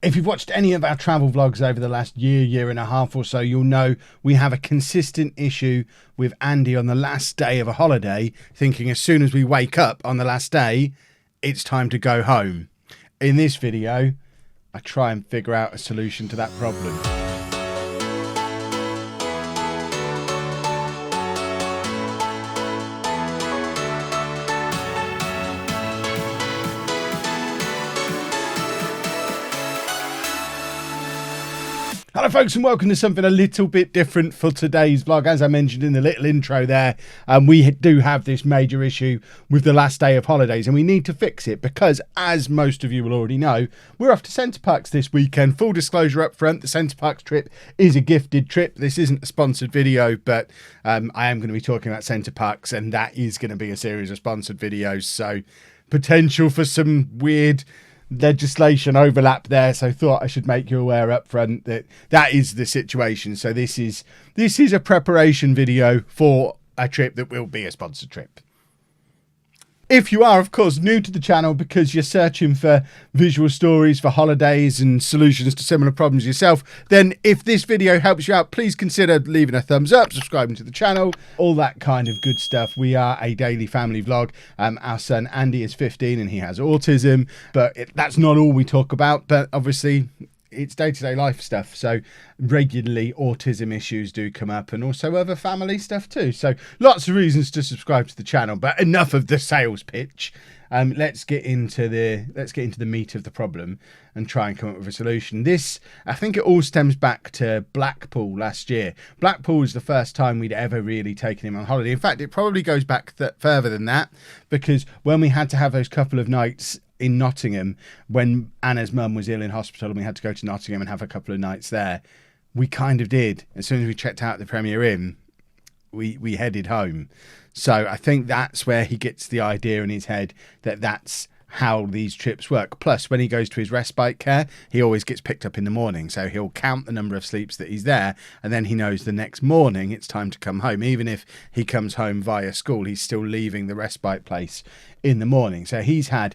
If you've watched any of our travel vlogs over the last year and a half or so, you'll know we have a consistent issue with Andy on the last day of a holiday, thinking as soon as we wake up on the last day, it's time to go home. In this video, I try and figure out a solution to that problem. Hello folks and welcome to something a little bit different for today's vlog. As I mentioned in the little intro there, we do have this major issue with the last day of holidays and we need to fix it because, as most of you will already know, we're off to Centre Parks this weekend. Full disclosure up front, the Centre Parks trip is a gifted trip. This isn't a sponsored video, but I am going to be talking about Centre Parks and that is going to be a series of sponsored videos. So potential for some weird legislation overlap there, so thought I should make you aware up front that that is the situation. So this is a preparation video for a trip that will be a sponsored trip. If you are, of course, new to the channel because you're searching for visual stories for holidays and solutions to similar problems yourself, then if this video helps you out, please consider leaving a thumbs up, subscribing to the channel, all that kind of good stuff. We are a daily family vlog. Our son Andy is 15 and he has autism, but that's not all we talk about. But obviously, it's day-to-day life stuff, so regularly autism issues do come up and also other family stuff too, so lots of reasons to subscribe to the channel. But enough of the sales pitch. Let's get into the meat of the problem and try and come up with a solution. I think it all stems back to Blackpool last year. Blackpool was the first time we'd ever really taken him on holiday. In fact, it probably goes back further than that, because when we had to have those couple of nights in Nottingham when Anna's mum was ill in hospital and we had to go to Nottingham and have a couple of nights there, we kind of did. As soon as we checked out the Premier Inn, we headed home. So I think that's where he gets the idea in his head that that's how these trips work. Plus, when he goes to his respite care, he always gets picked up in the morning. So he'll count the number of sleeps that he's there, and then he knows the next morning it's time to come home. Even if he comes home via school, he's still leaving the respite place in the morning. So he's had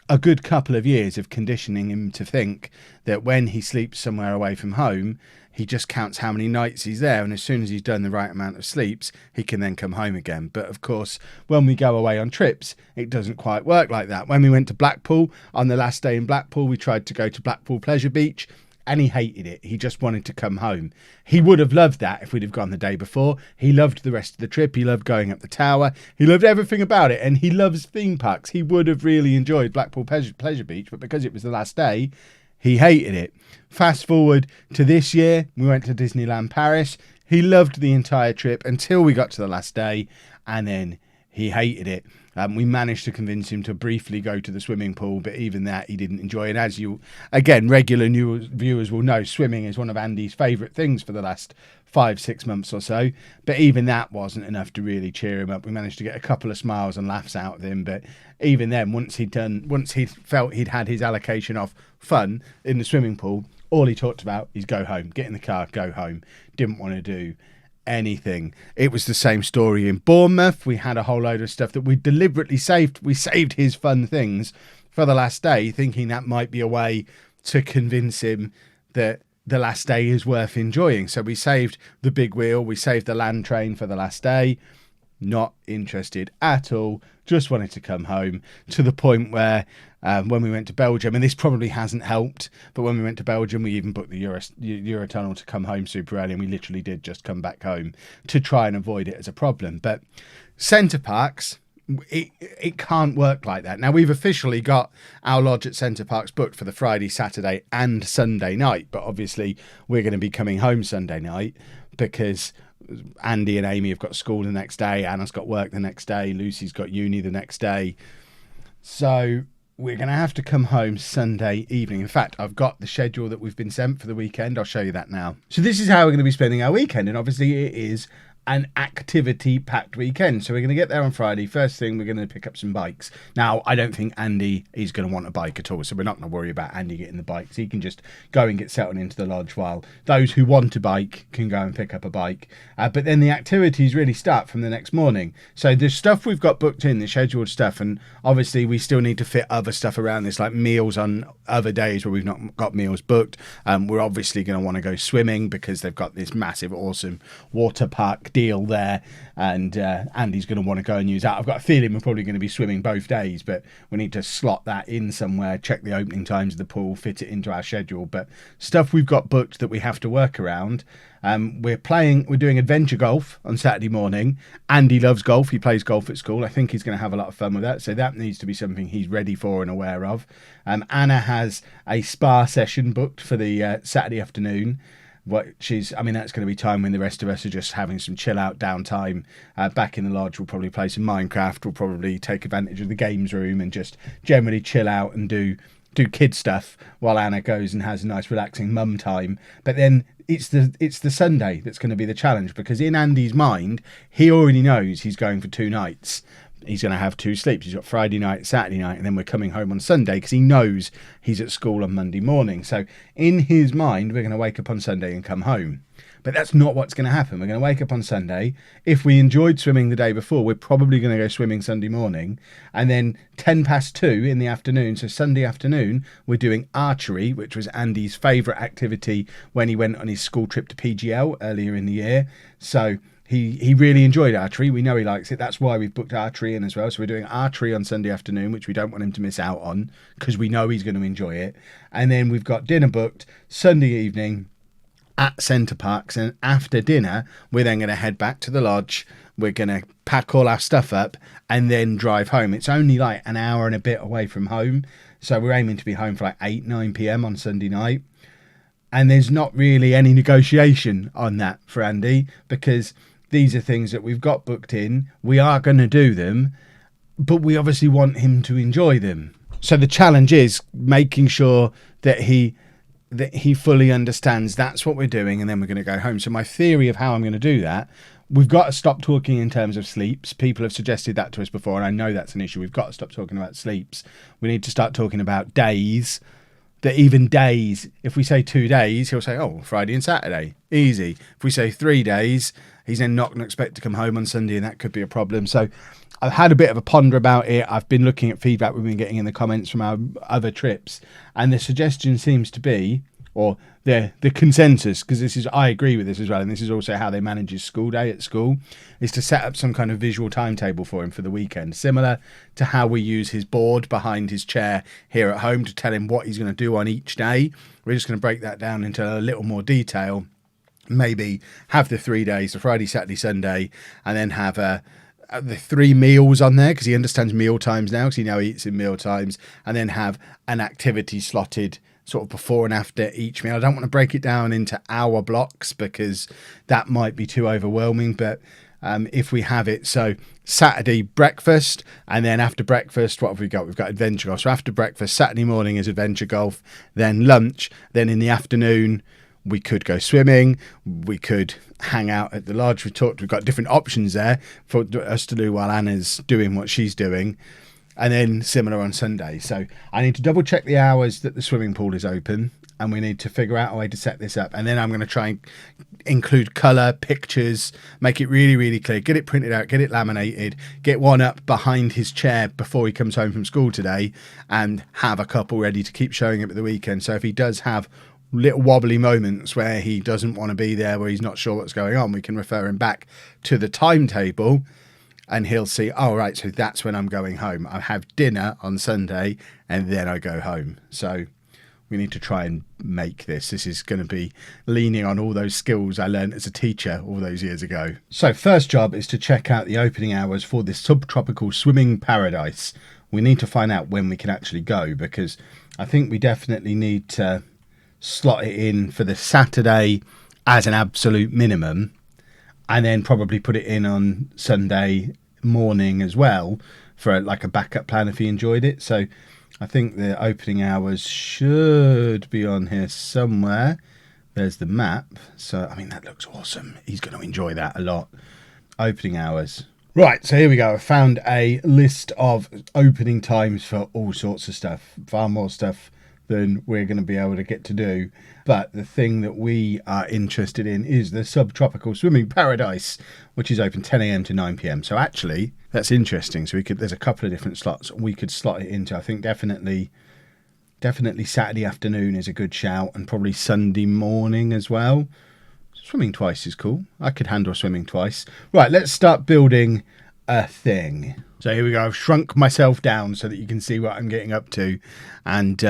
a good couple of years of conditioning him to think that when he sleeps somewhere away from home, he just counts how many nights he's there, and as soon as he's done the right amount of sleeps, he can then come home again. But of course, when we go away on trips, it doesn't quite work like that. When we went to Blackpool, on the last day in Blackpool, we tried to go to Blackpool Pleasure Beach, and he hated it. He just wanted to come home. He would have loved that if we'd have gone the day before. He loved the rest of the trip. He loved going up the tower. He loved everything about it. And he loves theme parks. He would have really enjoyed Blackpool Pleasure Beach, but because it was the last day, he hated it. Fast forward to this year, we went to Disneyland Paris. He loved the entire trip until we got to the last day, and then he hated it. We managed to convince him to briefly go to the swimming pool, but even that he didn't enjoy. And as you, again, regular new viewers will know, swimming is one of Andy's favourite things for the last 5-6 months or so. But even that wasn't enough to really cheer him up. We managed to get a couple of smiles and laughs out of him. But even then, once he'd felt he'd had his allocation of fun in the swimming pool, all he talked about is go home, get in the car, go home. Didn't want to do anything. It was the same story in Bournemouth. We had a whole load of stuff that we deliberately saved. We saved his fun things for the last day, thinking that might be a way to convince him that the last day is worth enjoying. So we saved the big wheel, we saved the land train for the last day. Not interested at all, just wanted to come home, to the point where when we went to Belgium, and this probably hasn't helped, but when we went to Belgium, we even booked the Eurotunnel to come home super early, and we literally did just come back home to try and avoid it as a problem. But Centre Parks, it can't work like that. Now, we've officially got our lodge at Centre Parks booked for the Friday, Saturday and Sunday night, but obviously we're going to be coming home Sunday night because Andy and Amy have got school the next day, Anna's got work the next day, Lucy's got uni the next day. So we're going to have to come home Sunday evening. In fact, I've got the schedule that we've been sent for the weekend. I'll show you that now. So this is how we're going to be spending our weekend. And obviously it is an activity packed weekend. So we're going to get there on Friday. First thing, we're going to pick up some bikes. Now, I don't think Andy is going to want a bike at all, so we're not going to worry about Andy getting the bikes. He can just go and get settled into the lodge, while those who want a bike can go and pick up a bike. But then the activities really start from the next morning. So the stuff we've got booked in, the scheduled stuff, and obviously we still need to fit other stuff around this, like meals on other days where we've not got meals booked. We're obviously going to want to go swimming because they've got this massive, awesome water park deal there, and Andy's going to want to go and use that. I've got a feeling we're probably going to be swimming both days, but we need to slot that in somewhere, check the opening times of the pool, fit it into our schedule. But stuff we've got booked that we have to work around. We're doing adventure golf on Saturday morning. Andy loves golf. He plays golf at school. I think he's going to have a lot of fun with that. So that needs to be something he's ready for and aware of. Anna has a spa session booked for the Saturday afternoon, which is, I mean, that's going to be time when the rest of us are just having some chill out downtime. Back in the lodge, we'll probably play some Minecraft. We'll probably take advantage of the games room and just generally chill out and do kid stuff while Anna goes and has a nice relaxing mum time. But then it's the Sunday that's going to be the challenge, because in Andy's mind, he already knows he's going for 2 nights. He's going to have 2 sleeps. He's got Friday night, Saturday night, and then we're coming home on Sunday because he knows he's at school on Monday morning. So in his mind, we're going to wake up on Sunday and come home. But that's not what's going to happen. We're going to wake up on Sunday. If we enjoyed swimming the day before, we're probably going to go swimming Sunday morning. And then 2:10 in the afternoon, so Sunday afternoon, we're doing archery, which was Andy's favourite activity when he went on his school trip to PGL earlier in the year. So he really enjoyed archery. We know he likes it. That's why we've booked archery in as well. So we're doing archery on Sunday afternoon, which we don't want him to miss out on because we know he's going to enjoy it. And then we've got dinner booked Sunday evening at Centre Parks, and after dinner we're then going to head back to the lodge. We're going to pack all our stuff up and then drive home. It's only like an hour and a bit away from home, so we're aiming to be home for like 8-9 p.m. on Sunday night. And there's not really any negotiation on that for Andy, because these are things that we've got booked in. We are going to do them, but we obviously want him to enjoy them. So the challenge is making sure that he fully understands that's what we're doing, and then we're going to go home. So my theory of how I'm going to do that, we've got to stop talking in terms of sleeps. People have suggested that to us before, and I know that's an issue. We've got to stop talking about sleeps. We need to start talking about days. That even days, if we say 2 days, he'll say, oh, Friday and Saturday, easy. If we say 3 days, he's then not going to expect to come home on Sunday, and that could be a problem. So I've had a bit of a ponder about it. I've been looking at feedback we've been getting in the comments from our other trips, and the suggestion seems to be, or the consensus, because I agree with this as well, and this is also how they manage his school day at school, is to set up some kind of visual timetable for him for the weekend, similar to how we use his board behind his chair here at home to tell him what he's going to do on each day. We're just going to break that down into a little more detail. Maybe have the 3 days, the Friday, Saturday, Sunday, and then have the 3 meals on there, because he understands meal times now, because he now eats in meal times, and then have an activity slotted sort of before and after each meal. I don't want to break it down into hour blocks because that might be too overwhelming, but if we have it, so Saturday breakfast, and then after breakfast, what have we got? We've got adventure golf. So after breakfast, Saturday morning is adventure golf, then lunch, then in the afternoon we could go swimming, we could hang out at the lodge. We've got different options there for us to do while Anna's doing what she's doing. And then similar on Sunday. So I need to double check the hours that the swimming pool is open, and we need to figure out a way to set this up. And then I'm going to try and include colour, pictures, make it really, really clear, get it printed out, get it laminated, get one up behind his chair before he comes home from school today, and have a couple ready to keep showing up at the weekend. So if he does have little wobbly moments where he doesn't want to be there, where he's not sure what's going on, we can refer him back to the timetable. And he'll see, oh, right, so that's when I'm going home. I have dinner on Sunday and then I go home. So we need to try and make this. This is going to be leaning on all those skills I learned as a teacher all those years ago. So first job is to check out the opening hours for this subtropical swimming paradise. We need to find out when we can actually go, because I think we definitely need to slot it in for the Saturday as an absolute minimum, and then probably put it in on Sunday morning as well for like a backup plan if he enjoyed it. So I think the opening hours should be on here somewhere. There's the map. So, I mean, that looks awesome. He's going to enjoy that a lot. Opening hours. Right, so here we go. I found a list of opening times for all sorts of stuff. Far more stuff than we're going to be able to get to do. But the thing that we are interested in is the Subtropical Swimming Paradise, which is open 10 a.m. to 9 p.m. So actually, that's interesting. So there's a couple of different slots we could slot it into. I think definitely Saturday afternoon is a good shout, and probably Sunday morning as well. Swimming twice is cool. I could handle swimming twice. Right, let's start building a thing. So here we go. I've shrunk myself down so that you can see what I'm getting up to. And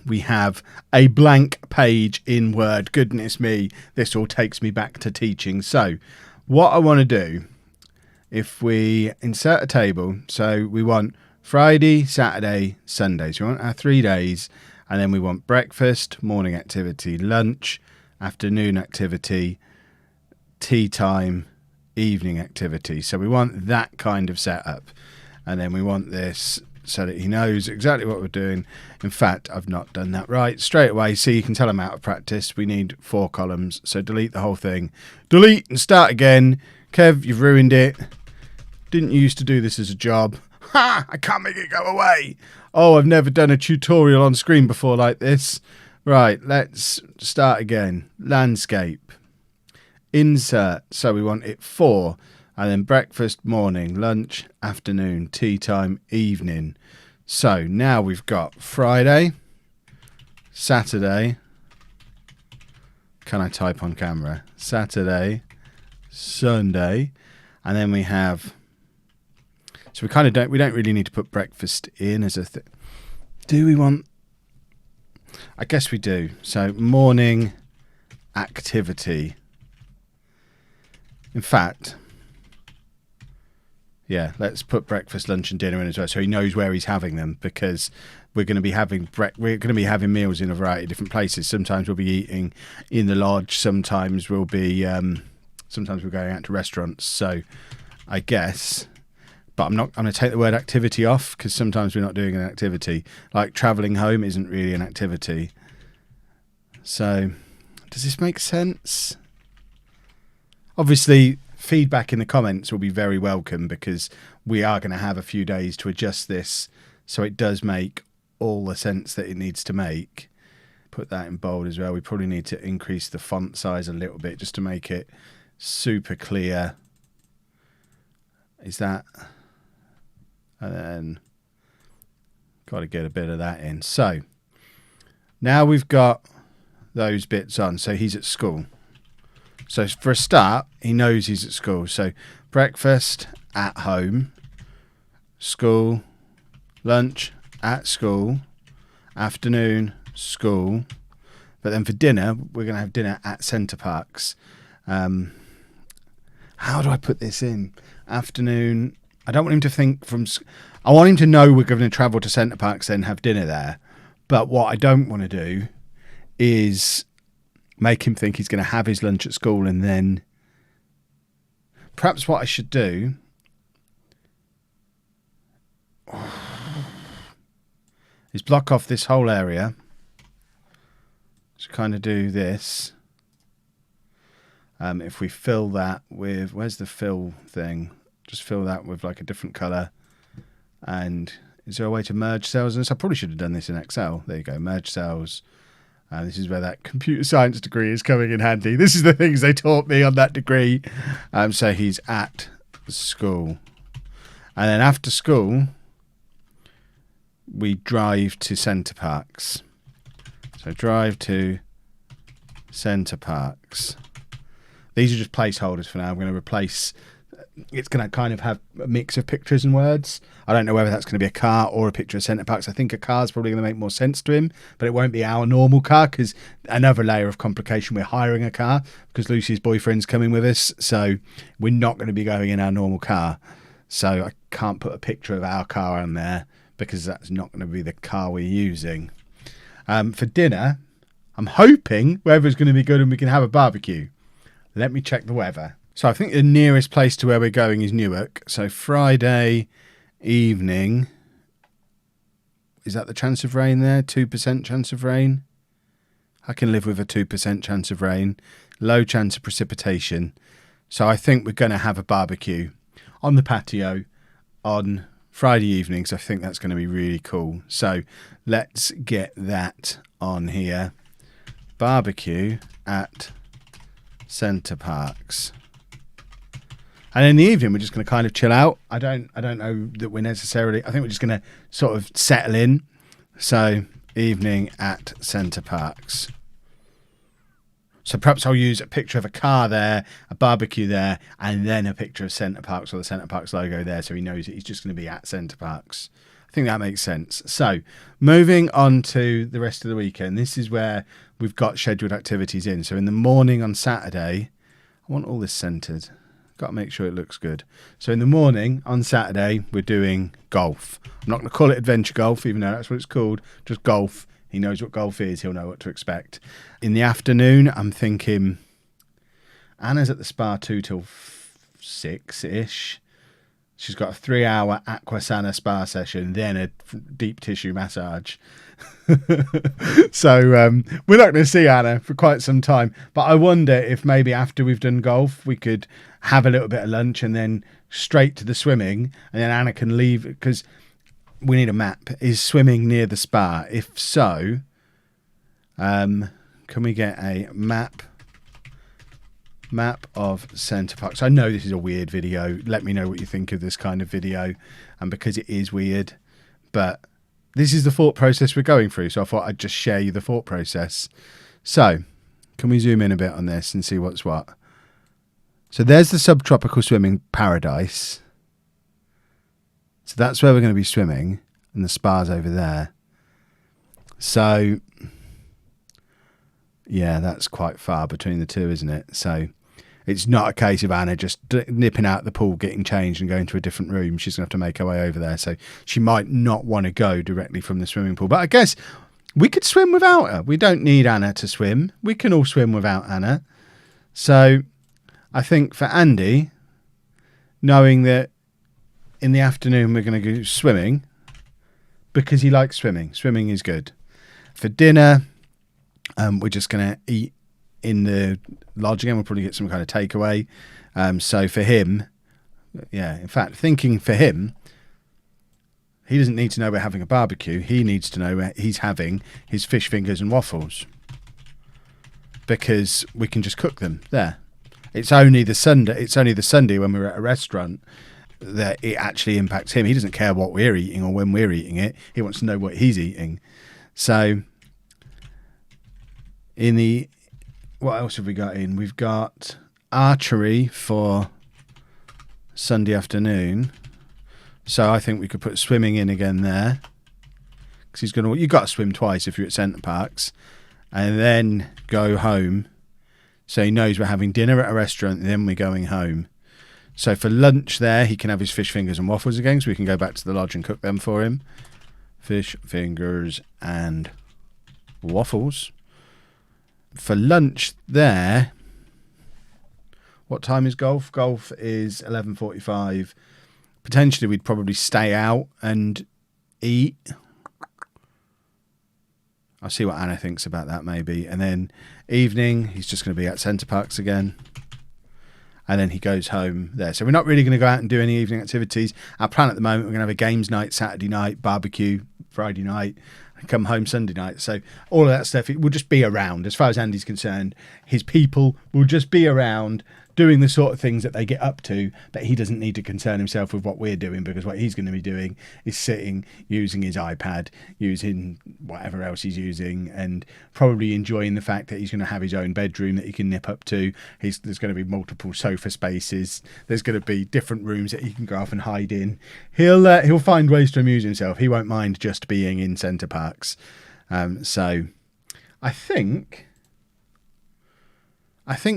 we have a blank page in Word. Goodness me, this all takes me back to teaching. So what I want to do, if we insert a table, so we want Friday, Saturday, Sunday. So we want our 3 days, and then we want breakfast, morning activity, lunch, afternoon activity, tea time, evening activity. So we want that kind of setup. And then we want this so that he knows exactly what we're doing. In fact, I've not done that right. Straight away, so you can tell I'm out of practice. We need 4 columns. So delete the whole thing. Delete and start again. Kev, you've ruined it. Didn't you used to do this as a job? Ha! I can't make it go away. Oh, I've never done a tutorial on screen before like this. Right, let's start again. Landscape. Insert. So we want it 4. And then breakfast, morning, lunch, afternoon, tea time, evening. So now we've got Friday, Saturday. Can I type on camera? Saturday, Sunday. And then we have... So we don't really need to put breakfast in as a thing. Do we want... I guess we do. So morning activity. In fact... Yeah, let's put breakfast, lunch, and dinner in as well, so he knows where he's having them, because we're going to be having meals in a variety of different places. Sometimes we'll be eating in the lodge. Sometimes we're going out to restaurants. So, I guess, but I'm going to take the word activity off, because sometimes we're not doing an activity. Like travelling home isn't really an activity. So, does this make sense? Obviously, feedback in the comments will be very welcome, because we are going to have a few days to adjust this so it does make all the sense that it needs to make. Put that in bold as well. We probably need to increase the font size a little bit just to make it super clear. Is that... And then got to get a bit of that in. So now we've got those bits on. So he's at school. So for a start, he knows he's at school. So breakfast at home, school, lunch at school, afternoon, school. But then for dinner, we're going to have dinner at Center Parcs. How do I put this in? Afternoon. I don't want him to think I want him to know we're going to travel to Center Parcs, then have dinner there. But what I don't want to do is make him think he's going to have his lunch at school, and then perhaps what I should do is block off this whole area. Just kind of do this. If we fill that with, where's the fill thing? Just fill that with like a different colour. And is there a way to merge cells in this? I probably should have done this in Excel. There you go, merge cells. This is where that computer science degree is coming in handy. This is the things they taught me on that degree. So he's at school. And then after school, we drive to Center Parcs. So drive to Center Parcs. These are just placeholders for now. I'm going to replace... It's going to kind of have a mix of pictures and words. I don't know whether that's going to be a car or a picture of Center Parcs. I think a car is probably going to make more sense to him, but it won't be our normal car, because another layer of complication, we're hiring a car because Lucy's boyfriend's coming with us. So we're not going to be going in our normal car. So I can't put a picture of our car on there, because that's not going to be the car we're using. For dinner, I'm hoping weather's going to be good and we can have a barbecue. Let me check the weather. So I think the nearest place to where we're going is Newark. So Friday evening, is that the chance of rain there? 2% chance of rain? I can live with a 2% chance of rain, low chance of precipitation. So I think we're going to have a barbecue on the patio on Friday evenings. I think that's going to be really cool. So let's get that on here. Barbecue at Center Parcs. And in the evening, we're just going to kind of chill out. I don't know that we're necessarily... I think we're just going to sort of settle in. So, evening at Center Parcs. So perhaps I'll use a picture of a car there, a barbecue there, and then a picture of Center Parcs or the Center Parcs logo there, so he knows that he's just going to be at Center Parcs. I think that makes sense. So, moving on to the rest of the weekend. This is where we've got scheduled activities in. So in the morning on Saturday, I want all this centered. Got to make sure it looks good. So in the morning on Saturday, we're doing golf. I'm not going to call it adventure golf, even though that's what it's called. Just golf. He knows what golf is. He'll know what to expect. In the afternoon, I'm thinking Anna's at the spa 2 till 6-ish. She's got a 3-hour aquasana spa session, then a deep tissue massage. So we're not going to see Anna for quite some time. But I wonder if maybe after we've done golf, we could have a little bit of lunch and then straight to the swimming. And then Anna can leave because we need a map. Is swimming near the spa? If so, can we get a map of Center Parcs? I know this is a weird video. Let me know what you think of this kind of video. And because it is weird, but this is the thought process we're going through. So I thought I'd just share you the thought process. So can we zoom in a bit on this and see what's what? So there's the subtropical swimming paradise. So that's where we're going to be swimming, and the spa's over there. So, yeah, that's quite far between the two, isn't it? So it's not a case of Anna just nipping out the pool, getting changed and going to a different room. She's going to have to make her way over there. So she might not want to go directly from the swimming pool. But I guess we could swim without her. We don't need Anna to swim. We can all swim without Anna. So I think for Andy, knowing that in the afternoon we're going to go swimming because he likes swimming. Swimming is good. For dinner, we're just going to eat in the lodge again. We'll probably get some kind of takeaway. So for him, yeah, in fact, thinking for him, he doesn't need to know we're having a barbecue. He needs to know he's having his fish fingers and waffles because we can just cook them there. It's only the Sunday when we're at a restaurant that it actually impacts him. He doesn't care what we're eating or when we're eating it. He wants to know what he's eating. So what else have we got in? We've got archery for Sunday afternoon. So I think we could put swimming in again there. Because you've got to swim twice if you're at Center Parcs. And then go home. So he knows we're having dinner at a restaurant and then we're going home. So for lunch there, he can have his fish fingers and waffles again, so we can go back to the lodge and cook them for him. Fish fingers and waffles. For lunch there, what time is golf? Golf is 11:45. Potentially we'd probably stay out and eat. I'll see what Anna thinks about that maybe. And then evening, he's just going to be at Center Parcs again. And then he goes home there. So we're not really going to go out and do any evening activities. Our plan at the moment, we're going to have a games night Saturday night, barbecue Friday night, and come home Sunday night. So all of that stuff, it will just be around. As far as Andy's concerned, his people will just be around doing the sort of things that they get up to, but he doesn't need to concern himself with what we're doing, because what he's going to be doing is sitting, using his iPad, using whatever else he's using, and probably enjoying the fact that he's going to have his own bedroom that he can nip up to. There's going to be multiple sofa spaces. There's going to be different rooms that he can go off and hide in. He'll find ways to amuse himself. He won't mind just being in Center Parcs. So I think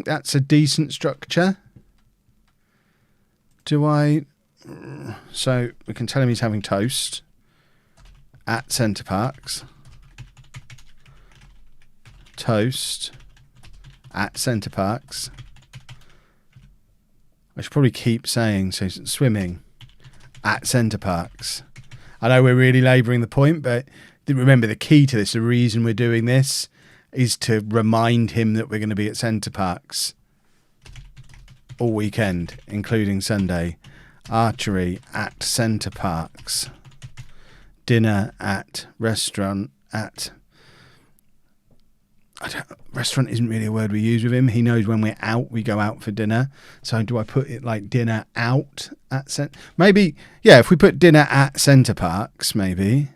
that's a decent structure. So we can tell him he's having toast at Center Parcs. Toast at Center Parcs. I should probably keep saying, so swimming at Center Parcs. I know we're really labouring the point, but remember the key to this, the reason we're doing this, is to remind him that we're going to be at Centre Parks all weekend, including Sunday. Archery at Centre Parks. Dinner at restaurant at... restaurant isn't really a word we use with him. He knows when we're out, we go out for dinner. So do I put it like dinner out at maybe, yeah, if we put dinner at Centre Parks, maybe.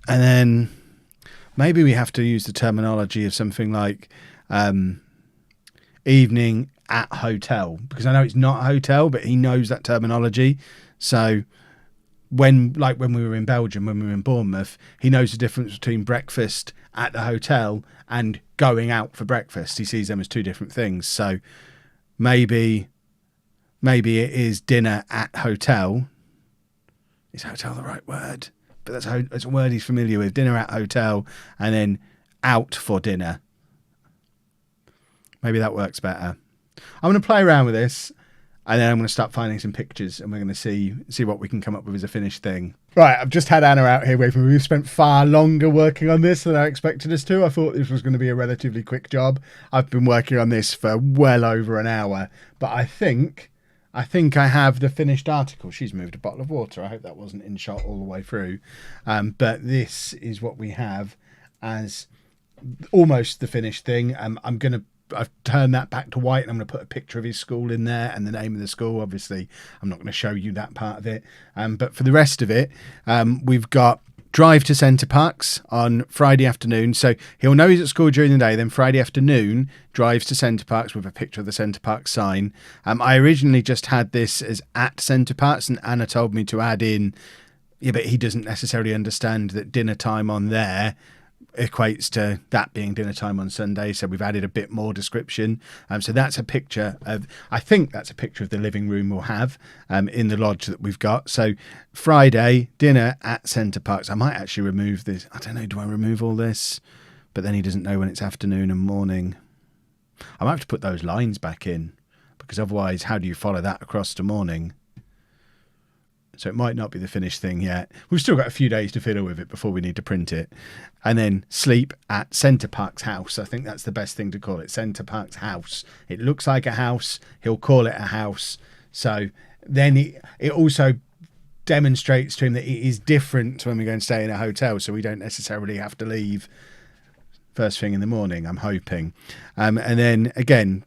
And then maybe we have to use the terminology of something like evening at hotel, because I know it's not a hotel, but he knows that terminology. So when we were in Belgium, when we were in Bournemouth, he knows the difference between breakfast at the hotel and going out for breakfast. He sees them as two different things. So maybe it is dinner at hotel. Is hotel the right word? But that's a word he's familiar with. Dinner at hotel, and then out for dinner. Maybe that works better. I'm going to play around with this, and then I'm going to start finding some pictures, and we're going to see what we can come up with as a finished thing. Right, I've just had Anna out here with me. We've spent far longer working on this than I expected us to. I thought this was going to be a relatively quick job. I've been working on this for well over an hour, but I think I have the finished article. She's moved a bottle of water. I hope that wasn't in shot all the way through. But this is what we have as almost the finished thing. I've turned that back to white, and I'm going to put a picture of his school in there and the name of the school. Obviously, I'm not going to show you that part of it. But for the rest of it, we've got drive to Centre Parks on Friday afternoon. So he'll know he's at school during the day. Then Friday afternoon, drives to Centre Parks with a picture of the Centre Parks sign. I originally just had this as at Centre Parks, and Anna told me to add in, yeah, but he doesn't necessarily understand that dinner time on there equates to that being dinner time on Sunday, so we've added a bit more description. So that's a picture of, I think that's a picture of the living room we'll have in the lodge that we've got. So Friday, dinner at Centre Parks. I might actually remove this. I don't know, do I remove all this? But then he doesn't know when it's afternoon and morning. I might have to put those lines back in, because otherwise how do you follow that across to morning? So it might not be the finished thing yet. We've still got a few days to fiddle with it before we need to print it. And then sleep at Centre Parks House. I think that's the best thing to call it, Centre Parks House. It looks like a house. He'll call it a house. So then it also demonstrates to him that it is different to when we go and stay in a hotel. So we don't necessarily have to leave first thing in the morning, I'm hoping. And then again,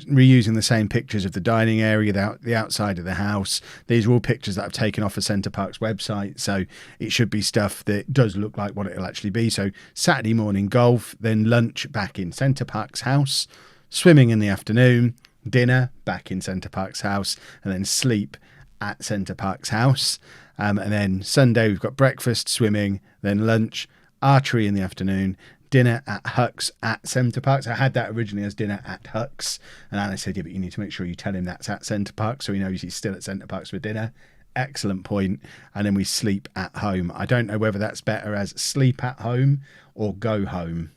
reusing the same pictures of the dining area, the outside of the house. These are all pictures that I've taken off of Centre Parks website, so it should be stuff that does look like what it'll actually be. So Saturday morning golf, then lunch back in Centre Parks house, swimming in the afternoon, dinner back in Centre Parks house, and then sleep at Centre Parks house. And then Sunday we've got breakfast, swimming, then lunch, archery in the afternoon, dinner at Huck's at Centre Parks. I had that originally as dinner at Huck's, and Anna said, yeah, but you need to make sure you tell him that's at Centre Parks so he knows he's still at Centre Parks for dinner. Excellent point. And then we sleep at home. I don't know whether that's better as sleep at home or go home.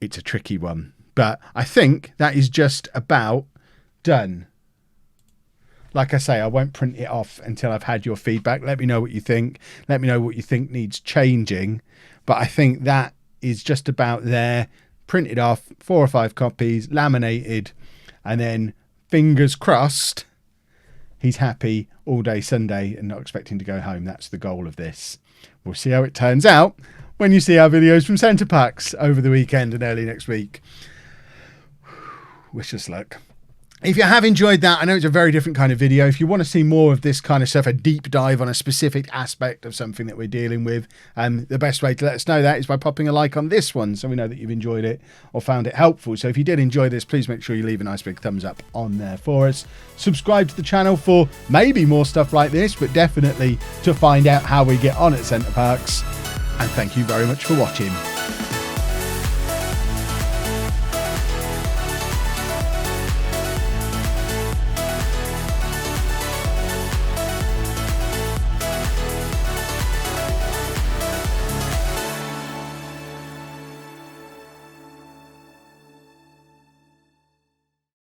It's a tricky one, but I think that is just about done. Like I say, I won't print it off until I've had your feedback. Let me know what you think. Let me know what you think needs changing. But I think that is just about there. Printed off, 4 or 5 copies, laminated, and then fingers crossed, he's happy all day Sunday and not expecting to go home. That's the goal of this. We'll see how it turns out when you see our videos from Centre Parks over the weekend and early next week. Wish us luck. If you have enjoyed that, I know it's a very different kind of video. If you want to see more of this kind of stuff, a deep dive on a specific aspect of something that we're dealing with, the best way to let us know that is by popping a like on this one so we know that you've enjoyed it or found it helpful. So if you did enjoy this, please make sure you leave a nice big thumbs up on there for us. Subscribe to the channel for maybe more stuff like this, but definitely to find out how we get on at Centre Parks. And thank you very much for watching.